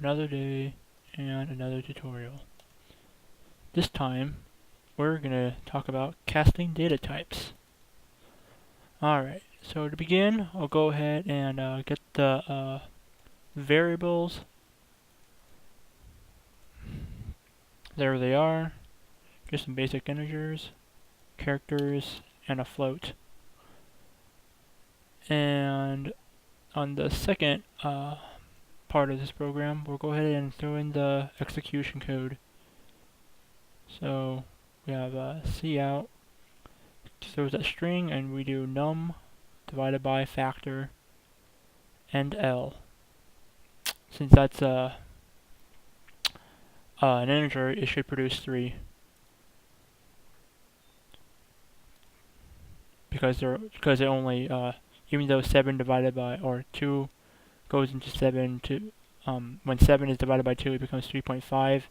Another day and another tutorial. This time we're going to talk about casting data types. Alright, so to begin I'll go ahead and get the variables. There they are. Just some basic integers, characters, and a float. And on the second part of this program, we'll go ahead and throw in the execution code. So we have cout throws that string, and we do num divided by factor and L. Since that's an integer, it should produce 3. Because it only even though 7 divided by, or 2 goes into 7 to when 7 is divided by 2, it becomes 3.5.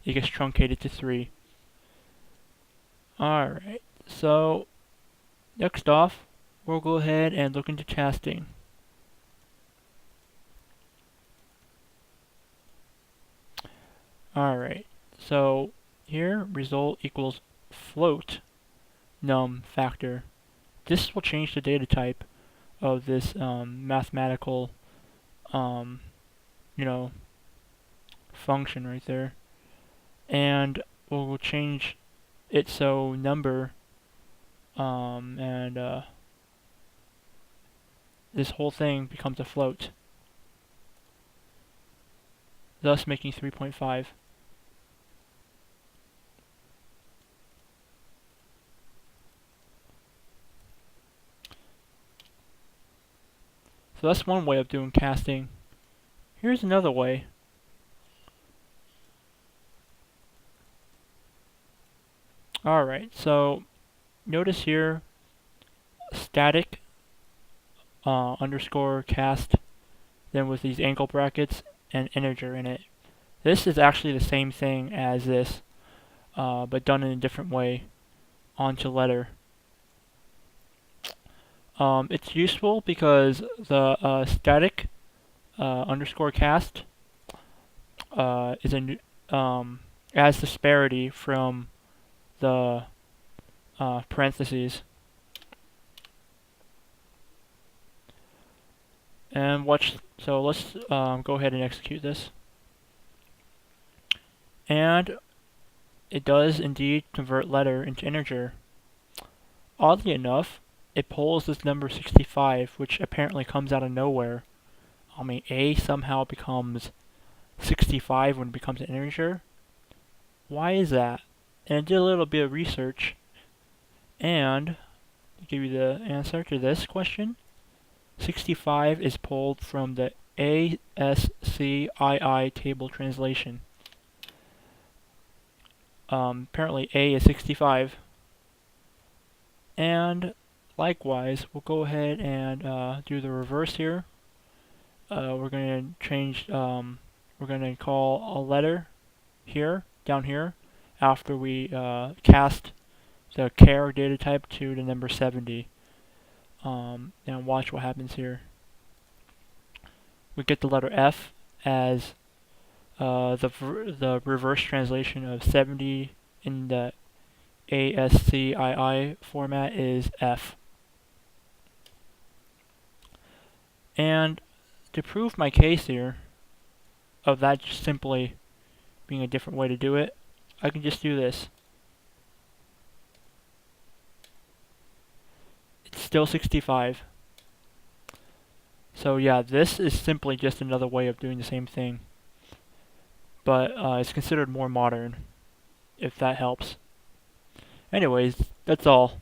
It gets truncated to 3. Alright, so next off, we'll go ahead and look into casting. Alright, so here result equals float num factor. This will change the data type of this mathematical function right there, and we'll change it so number this whole thing becomes a float, thus making 3.5. So that's one way of doing casting. Here's another way. Alright, so notice here static underscore cast, then with these angle brackets and integer in it. This is actually the same thing as this, but done in a different way onto letter. It's useful because the static underscore cast is adds disparity from the parentheses. And watch. So let's go ahead and execute this. And it does indeed convert letter into integer. Oddly enough, it pulls this number 65, which apparently comes out of nowhere. I mean, A somehow becomes 65 when it becomes an integer. Why is that? And I did a little bit of research, and to give you the answer to this question, 65 is pulled from the ASCII table translation. Apparently A is 65. And likewise, we'll go ahead and do the reverse here. We're going to change, we're going to call a letter here, down here, after we cast the char data type to the number 70. And watch what happens here. We get the letter F as the reverse translation of 70 in the ASCII format is F. And to prove my case here of that just simply being a different way to do it, I can just do this. It's still 65. So yeah, this is simply just another way of doing the same thing, but it's considered more modern, if that helps. Anyways, that's all.